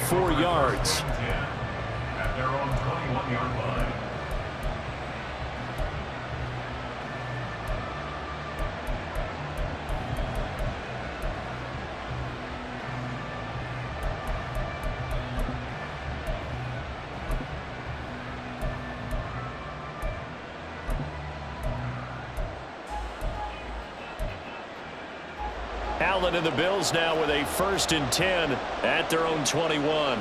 4 yards. At their own 21-yard line. Allen and the Bills now with a 1st and 10 at their own 21.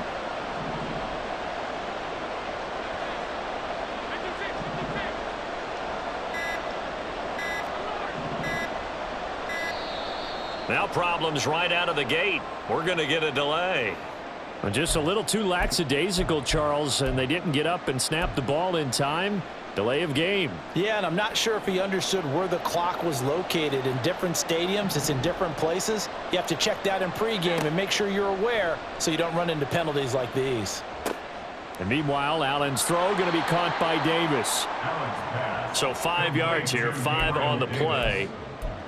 Now problems right out of the gate. We're going to get a delay. Just a little too lackadaisical, Charles, and they didn't get up and snap the ball in time. Delay of game. Yeah, and I'm not sure if he understood where the clock was located. In different stadiums, it's in different places. You have to check that in pregame and make sure you're aware so you don't run into penalties like these. And meanwhile, Allen's throw going to be caught by Davis. So 5 yards here, 5 on the play.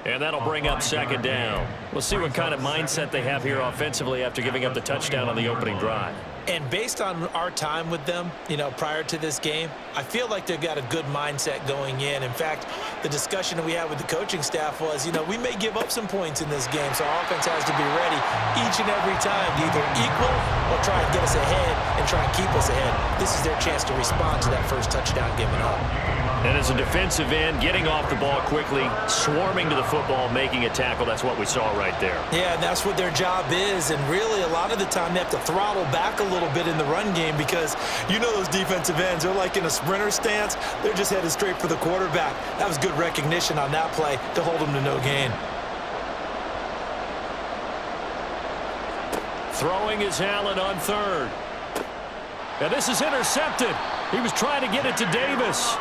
And that'll bring up 2nd down. We'll see what kind of mindset they have here offensively after giving up the touchdown on the opening drive. And based on our time with them, prior to this game, I feel like they've got a good mindset going in. In fact, the discussion that we had with the coaching staff was, we may give up some points in this game, so our offense has to be ready each and every time to either equal or try and get us ahead and try and keep us ahead. This is their chance to respond to that first touchdown given up. And as a defensive end, getting off the ball quickly, swarming to the football, making a tackle, that's what we saw right there. Yeah, that's what their job is. And really, a lot of the time, they have to throttle back a little bit in the run game because those defensive ends, they're like in a sprinter stance. They're just headed straight for the quarterback. That was good recognition on that play to hold them to no gain. Throwing is Allen on 3rd. And this is intercepted. He was trying to get it to Davis.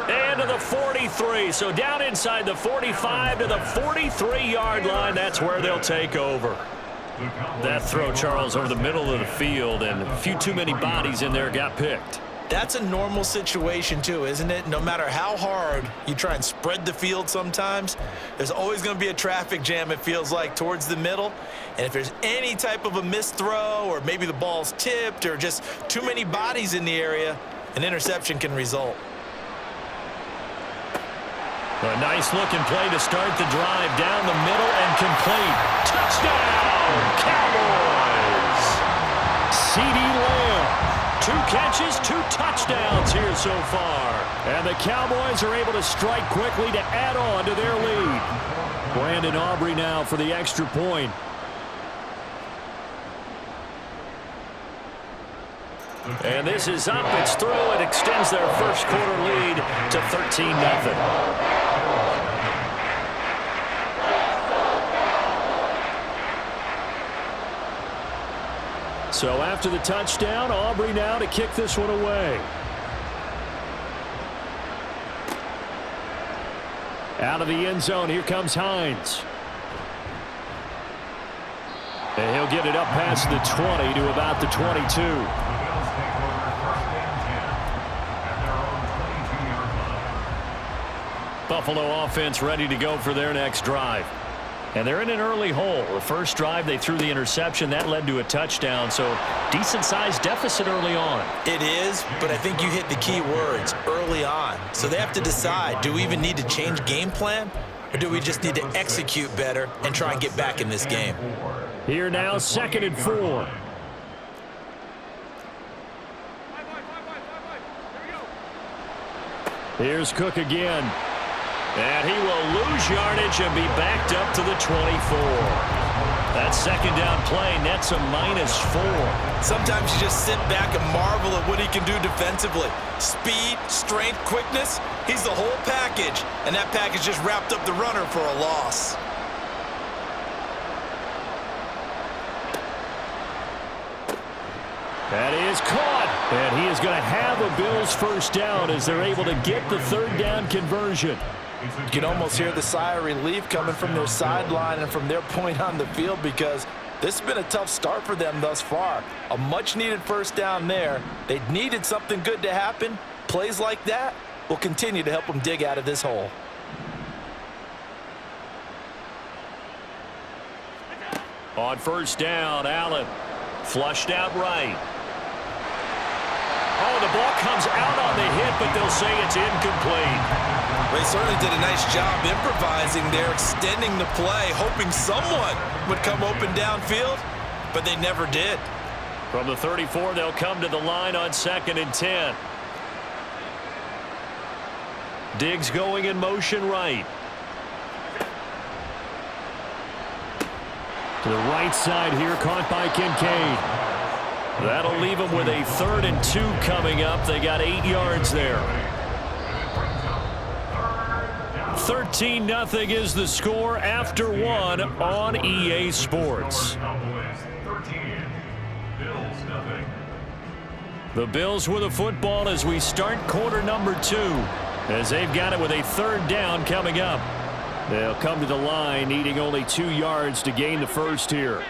And to the 43. So down inside the 45 to the 43-yard line. That's where they'll take over. That throw, Charles, over the middle of the field, and a few too many bodies in there got picked. That's a normal situation, too, isn't it? No matter how hard you try and spread the field sometimes, there's always going to be a traffic jam, it feels like, towards the middle. And if there's any type of a missed throw or maybe the ball's tipped or just too many bodies in the area, an interception can result. A nice-looking play to start the drive down the middle and complete. Touchdown, Cowboys! CeeDee Lamb, 2 catches, 2 touchdowns here so far. And the Cowboys are able to strike quickly to add on to their lead. Brandon Aubrey now for the extra point. And this is up, it's through, it extends their first quarter lead to 13-0. So after the touchdown, Aubrey now to kick this one away. Out of the end zone, here comes Hines. And he'll get it up past the 20 to about the 22. Buffalo offense ready to go for their next drive. And they're in an early hole. The first drive, they threw the interception. That led to a touchdown, so decent-sized deficit early on. It is, but I think you hit the key words, early on. So they have to decide, do we even need to change game plan, or do we just need to execute better and try and get back in this game? Here now, 2nd and 4. Here's Cook again. And he will lose yardage and be backed up to the 24. That 2nd down play nets a -4. Sometimes you just sit back and marvel at what he can do defensively. Speed, strength, quickness, he's the whole package. And that package just wrapped up the runner for a loss. That is caught. And he is going to have a Bills first down as they're able to get the 3rd down conversion. You can almost hear the sigh of relief coming from their sideline and from their point on the field because this has been a tough start for them thus far. A much-needed first down there. They needed something good to happen. Plays like that will continue to help them dig out of this hole. On first down, Allen. Flushed out right. Oh, the ball comes out on the hit, but they'll say it's incomplete. They certainly did a nice job improvising there, extending the play, hoping someone would come open downfield, but they never did. From the 34, they'll come to the line on 2nd and 10. Diggs going in motion right. To the right side here, caught by Kincaid. That'll leave them with a 3rd and 2 coming up. They got 8 yards there. 13-0 is the score after 1 on EA Sports. The Bills with the football as we start quarter number 2, as they've got it with a 3rd down coming up. They'll come to the line needing only 2 yards to gain the first here.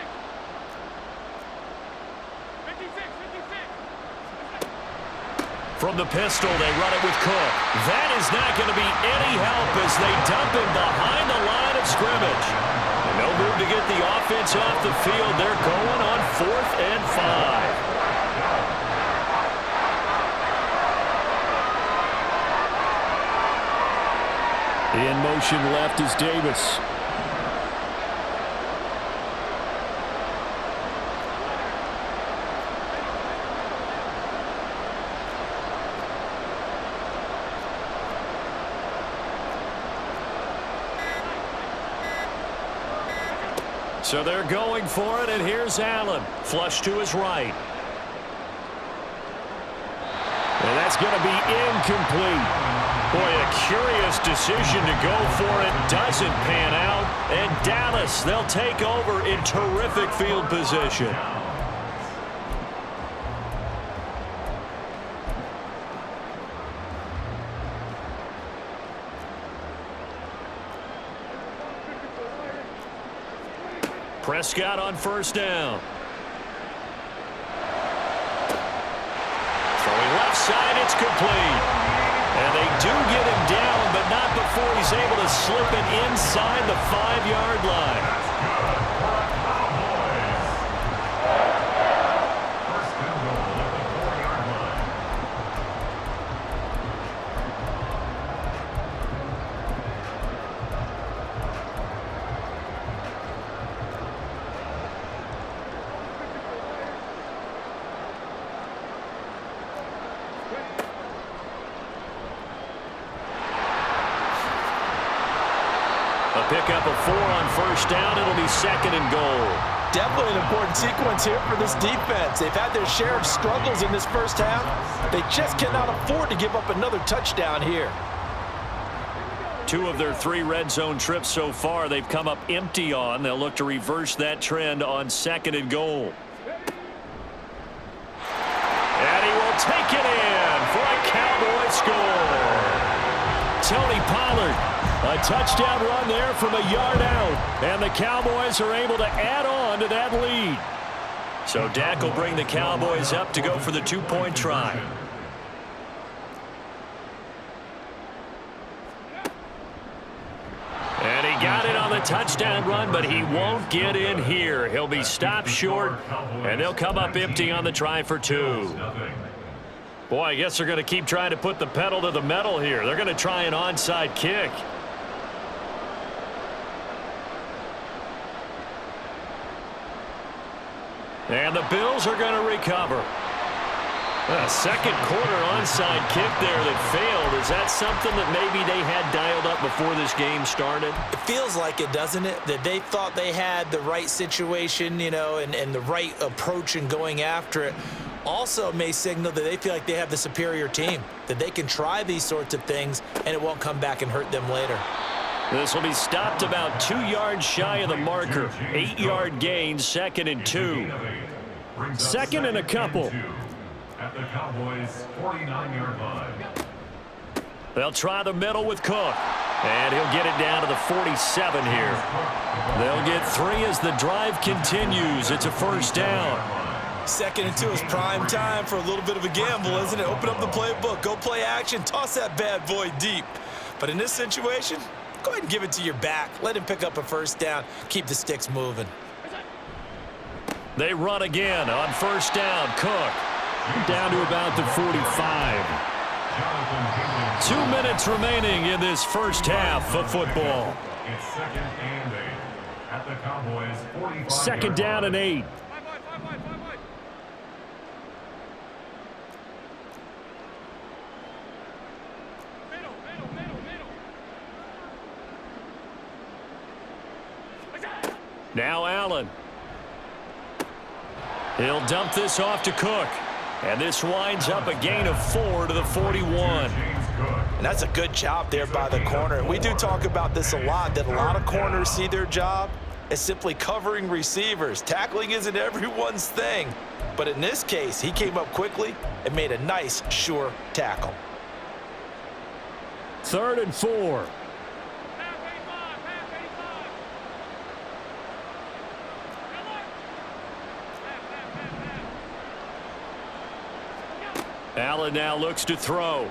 From the pistol, they run it with Cook. That is not going to be any help as they dump him behind the line of scrimmage. No move to get the offense off the field. They're going on 4th and 5. In motion left is Davis. So they're going for it, and here's Allen. Flush to his right. And that's going to be incomplete. Boy, a curious decision to go for it. Doesn't pan out. And Dallas, they'll take over in terrific field position. Prescott on 1st down. Throwing left side, it's complete. And they do get him down, but not before he's able to slip it inside the 5-yard line. Pick up a 4 on 1st down. It'll be 2nd and goal. Definitely an important sequence here for this defense. They've had their share of struggles in this first half. They just cannot afford to give up another touchdown here. 2 of their 3 red zone trips so far they've come up empty on. They'll look to reverse that trend on 2nd and goal. And he will take it in for a Cowboy score. Tony Pollard. A touchdown run there from a yard out. And the Cowboys are able to add on to that lead. So Dak will bring the Cowboys up to go for the 2-point try. And he got it on the touchdown run, but he won't get in here. He'll be stopped short, and they'll come up empty on the try for 2. Boy, I guess they're going to keep trying to put the pedal to the metal here. They're going to try an onside kick. And the Bills are going to recover. A second quarter onside kick there that failed. Is that something that maybe they had dialed up before this game started? It feels like it, doesn't it? That they thought they had the right situation, you know, and the right approach in going after it. Also may signal that they feel like they have the superior team, that they can try these sorts of things and it won't come back and hurt them later. This will be stopped about 2 yards shy of the marker. 8-yard gain, 2nd and 2. 2nd and a couple. At the Cowboys' 49-yard line. They'll try the middle with Cook. And he'll get it down to the 47 here. They'll get 3 as the drive continues. It's a 1st down. 2nd and 2 is prime time for a little bit of a gamble, isn't it? Open up the playbook, go play action, toss that bad boy deep. But in this situation, go ahead and give it to your back. Let him pick up a 1st down. Keep the sticks moving. They run again on first down. Cook down to about the 45. 2 minutes remaining in this first half of football. It's second and 8 at the Cowboys' 45. Second down and 8. Now Allen. He'll dump this off to Cook. And this winds up a gain of 4 to the 41. And that's a good job there by the corner. We do talk about this a lot, that a lot of corners see their job as simply covering receivers. Tackling isn't everyone's thing. But in this case, he came up quickly and made a nice, sure tackle. 3rd and 4. Allen now looks to throw.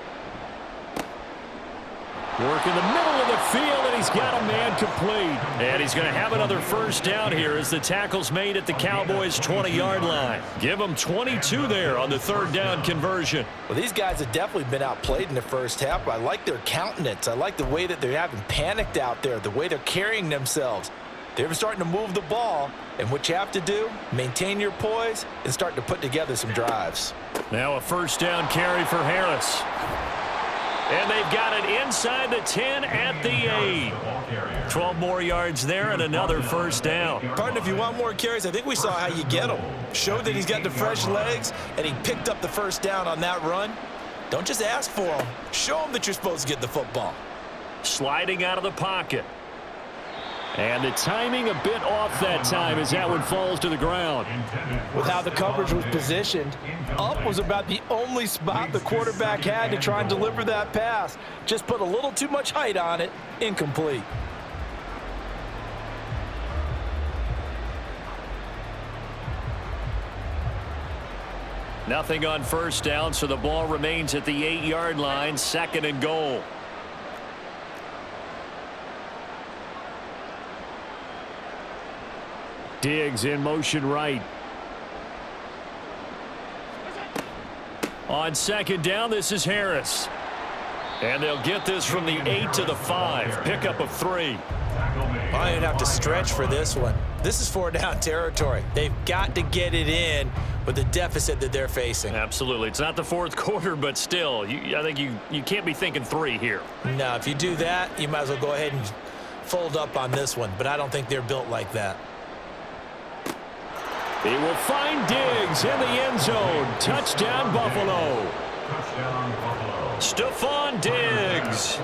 Work in the middle of the field, and he's got a man complete. And he's going to have another first down here as the tackle's made at the Cowboys' 20-yard line. Give them 22 there on the 3rd down conversion. Well, these guys have definitely been outplayed in the first half. I like their countenance. I like the way that they haven't panicked out there, the way they're carrying themselves. They're starting to move the ball, and what you have to do, maintain your poise and start to put together some drives. Now a first down carry for Harris. And they've got it inside the 10 at the 8. 12 more yards there and another first down. Partner, if you want more carries, I think we saw how you get them. Showed that he's got the fresh legs, and he picked up the first down on that run. Don't just ask for them. Show them that you're supposed to get the football. Sliding out of the pocket. And the timing a bit off that time as that one falls to the ground. With how the coverage was positioned, up was about the only spot the quarterback had to try and deliver that pass. Just put a little too much height on it. Incomplete. Nothing on first down, so the ball remains at the 8-yard line, 2nd and goal. Diggs in motion right. On 2nd down, this is Harris. And they'll get this from the 8 to the 5. Pickup of 3. I didn't have to stretch for this one. This is 4-down territory. They've got to get it in with the deficit that they're facing. Absolutely. It's not the 4th quarter, but still, I think you can't be thinking 3 here. No, if you do that, you might as well go ahead and fold up on this one. But I don't think they're built like that. He will find Diggs in the end zone. Touchdown, Buffalo. Stephon Diggs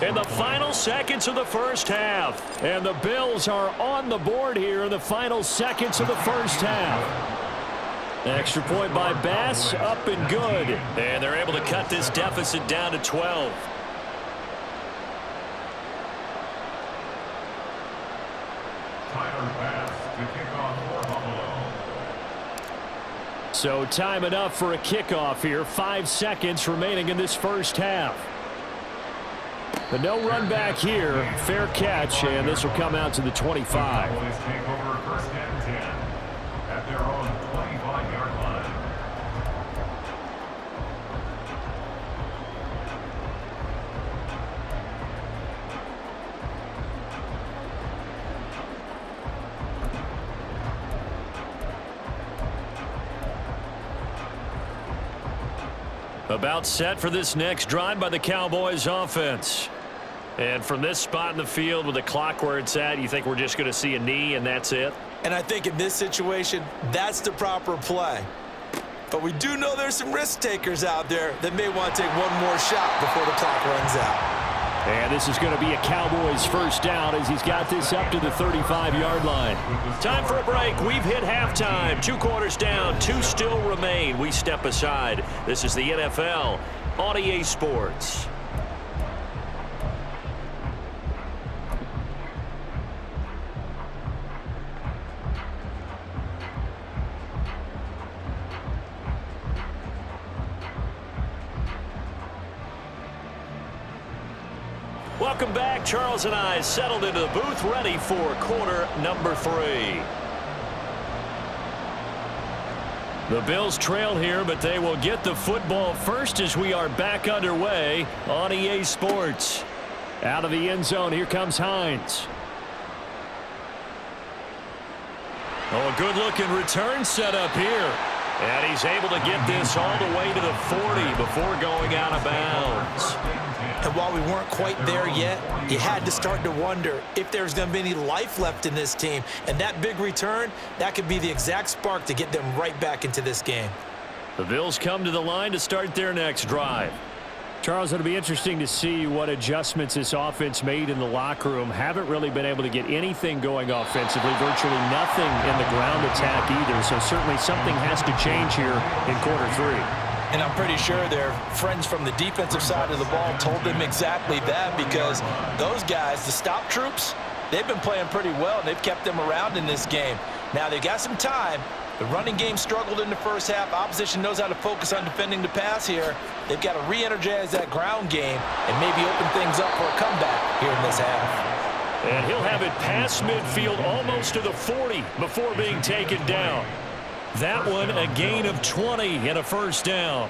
in the final seconds of the first half. And the Bills are on the board here in the final seconds of the first half. Extra point by Bass, up and good. And they're able to cut this deficit down to 12. So time enough for a kickoff here. 5 seconds remaining in this first half. But no run back here. Fair catch, and this will come out to the 25. Cowboys take over 1st and 10 at their own 25-yard line. About set for this next drive by the Cowboys offense. And from this spot in the field with the clock where it's at, you think we're just going to see a knee and that's it? And I think in this situation, that's the proper play. But we do know there's some risk takers out there that may want to take one more shot before the clock runs out. And this is going to be a Cowboys first down as he's got this up to the 35-yard line. Time for a break. We've hit halftime. 2 quarters down, 2 still remain. We step aside. This is the NFL on EA Sports. Welcome back. Charles and I settled into the booth, ready for quarter number 3. The Bills trail here, but they will get the football first as we are back underway on EA Sports. Out of the end zone, here comes Hines. Oh, a good-looking return set up here. And he's able to get this all the way to the 40 before going out of bounds. And while we weren't quite there yet, you had to start to wonder if there's going to be any life left in this team. And that big return, that could be the exact spark to get them right back into this game. The Bills come to the line to start their next drive. Charles, it'll be interesting to see what adjustments this offense made in the locker room. Haven't really been able to get anything going offensively, virtually nothing in the ground attack either. So certainly something has to change here in quarter three. And I'm pretty sure their friends from the defensive side of the ball told them exactly that, because those guys, the stop troops, they've been playing pretty well, and they've kept them around in this game. Now, they got some time. The running game struggled in the first half. Opposition knows how to focus on defending the pass here. They've got to re-energize that ground game and maybe open things up for a comeback here in this half. And he'll have it past midfield almost to the 40 before being taken down. That one a gain of 20 and a first down.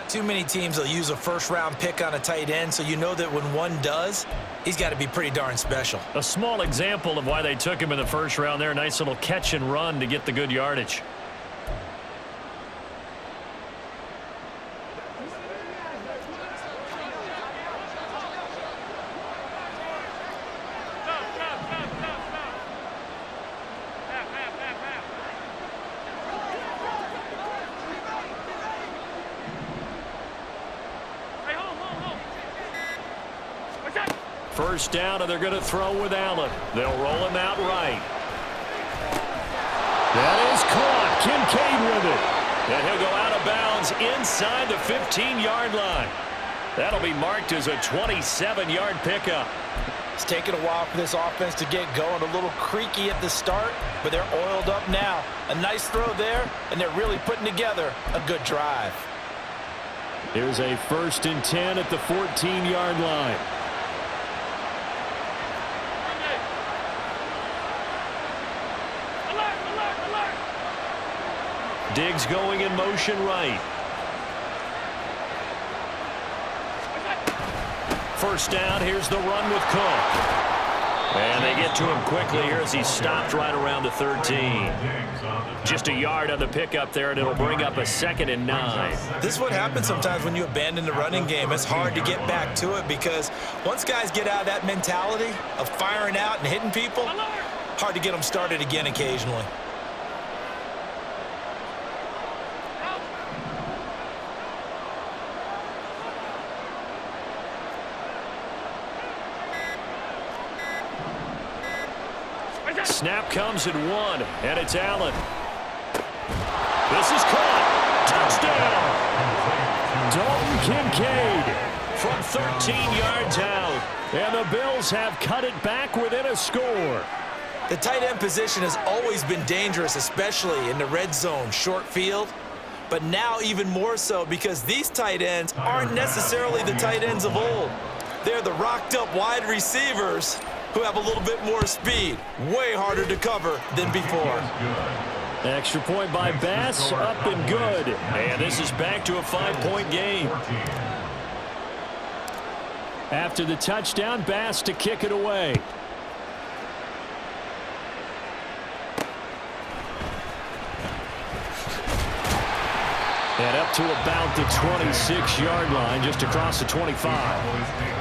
Too many teams will use a first-round pick on a tight end, so you know that when one does, he's got to be pretty darn special. A small example of why they took him in the first round there. Nice little catch and run to get the good yardage. First down, and they're going to throw with Allen. They'll roll him out right. That is caught. Kincaid with it. And he'll go out of bounds inside the 15-yard line. That'll be marked as a 27-yard pickup. It's taken a while for this offense to get going. A little creaky at the start, but they're oiled up now. A nice throw there, and they're really putting together a good drive. Here's a 1st and 10 at the 14-yard line. Diggs going in motion right. First down, here's the run with Cook. And they get to him quickly here as he stopped right around the 13. Just a yard on the pickup there, and it'll bring up a 2nd and 9. This is what happens sometimes when you abandon the running game. It's hard to get back to it because once guys get out of that mentality of firing out and hitting people, hard to get them started again occasionally. Snap comes at 1, and it's Allen. This is caught. Touchdown. Dalton Kincaid from 13 yards out. And the Bills have cut it back within a score. The tight end position has always been dangerous, especially in the red zone, short field. But now even more so because these tight ends aren't necessarily the tight ends of old. They're the rocked-up wide receivers who have a little bit more speed. Way harder to cover than before. Extra point by Bass, up and good. And this is back to a 5-point game. After the touchdown, Bass to kick it away. And up to about the 26-yard line, just across the 25.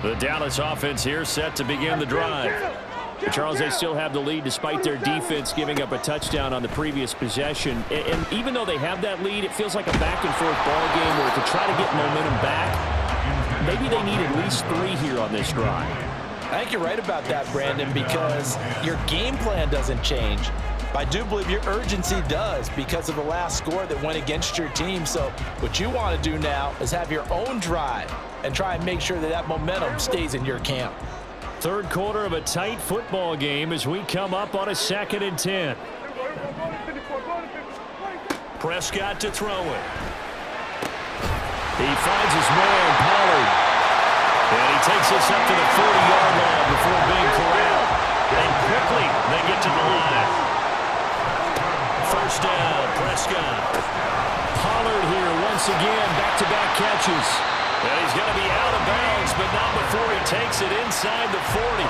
The Dallas offense here set to begin the drive. Charles, they still have the lead despite their defense giving up a touchdown on the previous possession. And even though they have that lead, it feels like a back-and-forth ball game where to try to get momentum back, maybe they need at least 3 here on this drive. I think you're right about that, Brandon, because your game plan doesn't change. I do believe your urgency does because of the last score that went against your team. So what you want to do now is have your own drive and try and make sure that that momentum stays in your camp. Third quarter of a tight football game as we come up on a 2nd and 10. Prescott to throw it. He finds his man, Pollard. And he takes us up to the 40-yard line before being corralled. And quickly they get to the line. First down, Prescott. Pollard here once again, back-to-back catches. And he's going to be out of bounds, but not before he takes it inside the 40.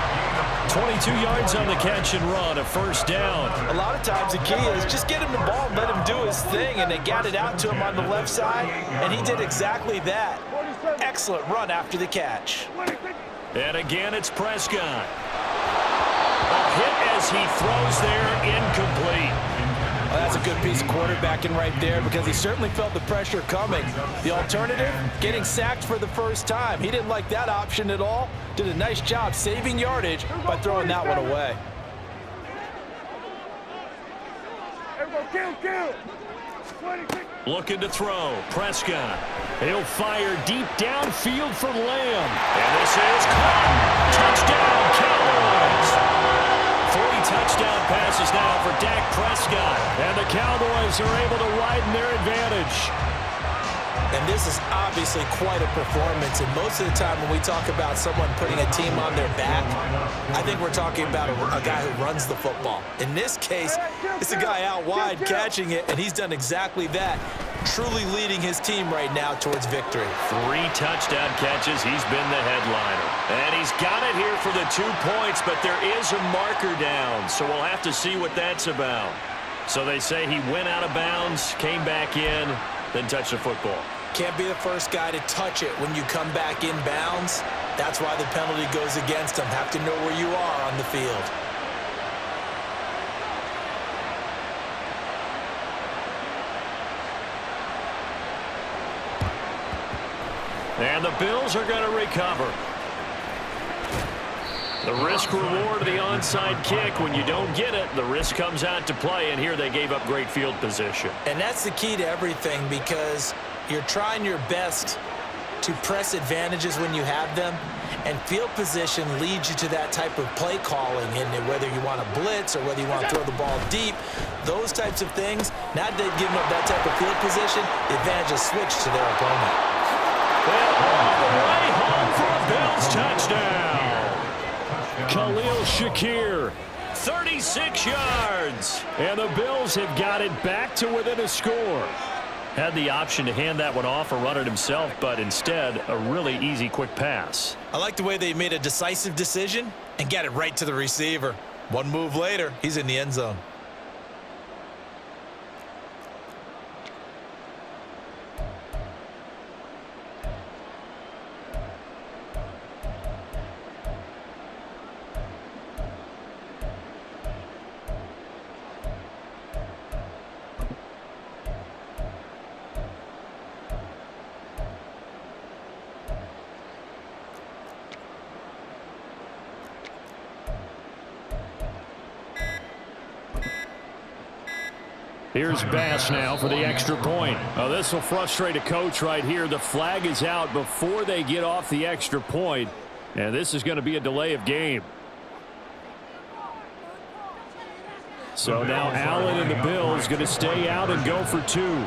22 yards on the catch and run, a first down. A lot of times the key is just get him the ball and let him do his thing, and they got it out to him on the left side, and he did exactly that. Excellent run after the catch. And again, it's Prescott. A hit as he throws there, incomplete. Well, that's a good piece of quarterbacking right there because he certainly felt the pressure coming. The alternative, getting sacked for the first time. He didn't like that option at all. Did a nice job saving yardage by throwing that one away. Looking to throw. Prescott. He'll fire deep downfield for Lamb. And this is caught. Touchdown, Cowboys. 3 touchdown passes now for Dak Prescott. And the Cowboys are able to widen their advantage. And this is obviously quite a performance. And most of the time when we talk about someone putting a team on their back, I think we're talking about a guy who runs the football. In this case, it's a guy out wide catching it, and he's done exactly that, truly leading his team right now towards victory. 3 touchdown catches. He's been the headliner. And he's got it here for the 2 points, but there is a marker down, so we'll have to see what that's about. So they say he went out of bounds, came back in, then touched the football. Can't be the first guy to touch it when you come back in bounds. That's why the penalty goes against him. Have to know where you are on the field. And the Bills are going to recover. The risk-reward of the onside kick, when you don't get it, the risk comes out to play, and here they gave up great field position. And that's the key to everything because you're trying your best to press advantages when you have them, and field position leads you to that type of play calling, and whether you want to blitz or whether you want to throw the ball deep, those types of things, now that they've given up that type of field position, the advantage is switched to their opponent. Well, all the way home for a Bills touchdown. Khalil Shakir, 36 yards. And the Bills have got it back to within a score. Had the option to hand that one off or run it himself, but instead, a really easy, quick pass. I like the way they made a decisive decision and got it right to the receiver. One move later, he's in the end zone. Here's Bass now for the extra point. Oh, this will frustrate a coach right here. The flag is out before they get off the extra point, and this is going to be a delay of game. So now Allen and the Bills going to stay out and go for 2.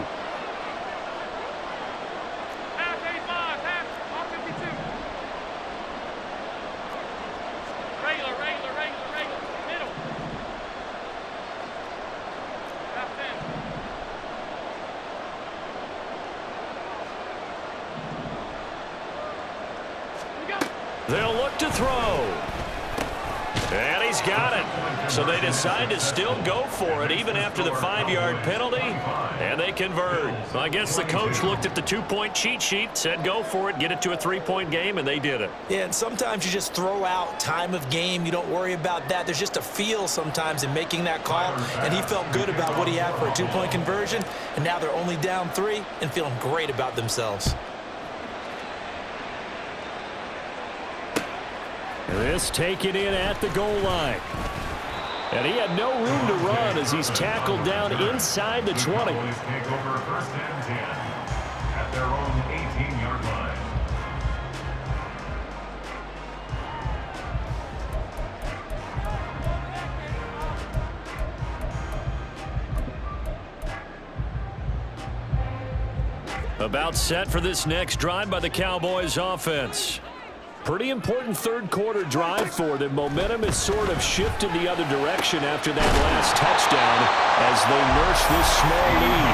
They'll look to throw. And he's got it. So they decide to still go for it even after the 5-yard penalty, and they convert. So I guess the coach looked at the 2-point cheat sheet, said go for it, get it to a 3-point game, and they did it. Yeah, and sometimes you just throw out time of game. You don't worry about that. There's just a feel sometimes in making that call, and he felt good about what he had for a 2-point conversion, and now they're only down 3 and feeling great about themselves. This taken in at the goal line. And he had no room to run as he's tackled down inside the 20. Cowboys take over first and 10 at their own 18-yard line. About set for this next drive by the Cowboys offense. Pretty important third-quarter drive for them. Momentum has sort of shifted the other direction after that last touchdown as they nurse this small lead.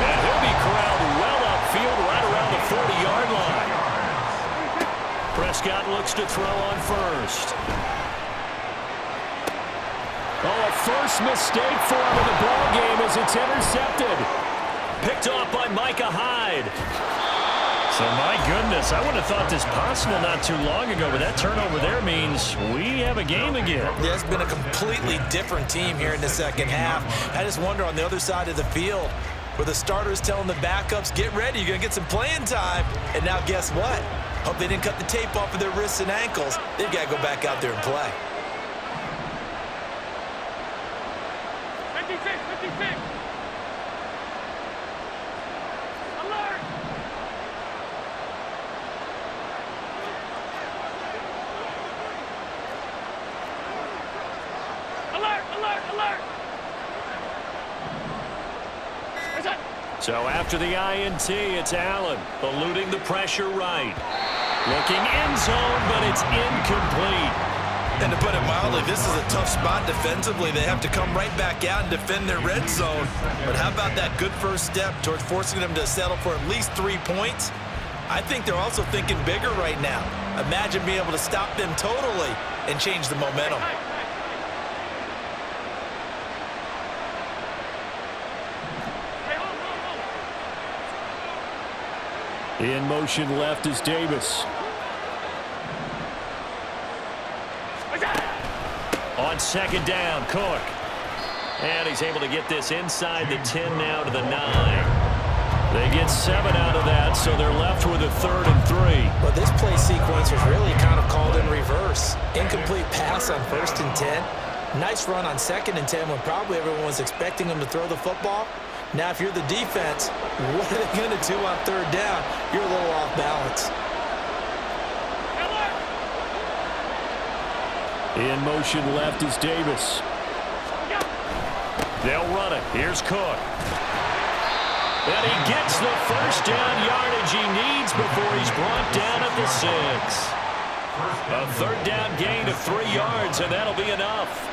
And he'll be corralled well upfield right around the 40-yard line. Prescott looks to throw on first. Oh, a first mistake for him in the ballgame as it's intercepted. Picked off by Micah Hyde. So, my goodness, I would have thought this possible not too long ago, but that turnover there means we have a game again. Yeah, it's been a completely different team here in the second half. I just wonder on the other side of the field where the starters telling the backups, get ready, you're going to get some playing time. And now guess what? Hope they didn't cut the tape off of their wrists and ankles. They've got to go back out there and play. 56, 56. Alert! Alert, alert, alert! So after the INT, it's Allen eluding the pressure right. Looking end zone, but it's incomplete. And to put it mildly, this is a tough spot defensively. They have to come right back out and defend their red zone. But how about that good first step towards forcing them to settle for at least 3 points? I think they're also thinking bigger right now. Imagine being able to stop them totally and change the momentum. In motion left is Davis. On second down, Cook. And he's able to get this inside the 10 now to the 9. They get 7 out of that, so they're left with a 3rd and 3. But this play sequence was really kind of called in reverse. Incomplete pass on 1st and 10. Nice run on 2nd and 10 when probably everyone was expecting them to throw the football. Now, if you're the defense, what are they going to do on 3rd down? You're a little off balance. In motion left is Davis. They'll run it. Here's Cook. And he gets the first down yardage he needs before he's brought down at the 6. A 3rd down gain of 3 yards, and that'll be enough.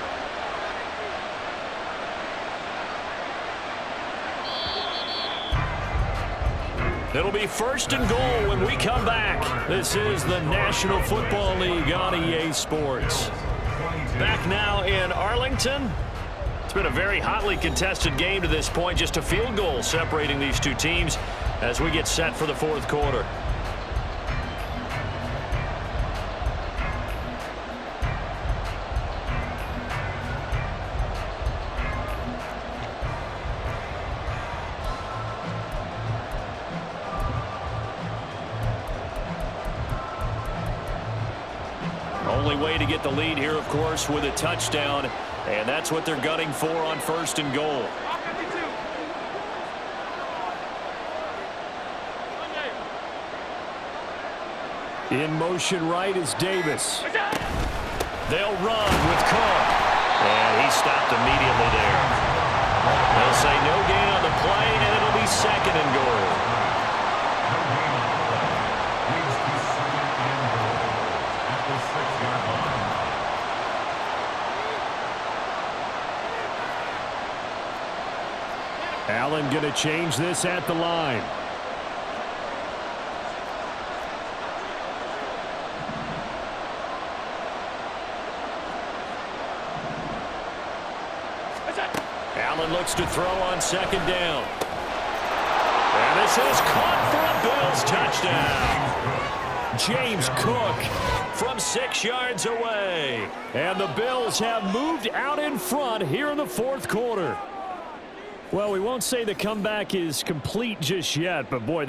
It'll be 1st and goal when we come back. This is the National Football League on EA Sports. Back now in Arlington. It's been a very hotly contested game to this point. Just a field goal separating these two teams as we get set for the 4th quarter. Only way to get the lead here, of course, with a touchdown, and that's what they're gunning for on 1st and goal. In motion right is Davis. They'll run with Cook, and he stopped immediately there. They'll say no gain on the play, and it'll be 2nd and goal. Allen going to change this at the line. and looks to throw on second down. And this is caught for a Bills touchdown. James Cook from 6 yards away. And the Bills have moved out in front here in the fourth quarter. Well, we won't say the comeback is complete just yet, but boy,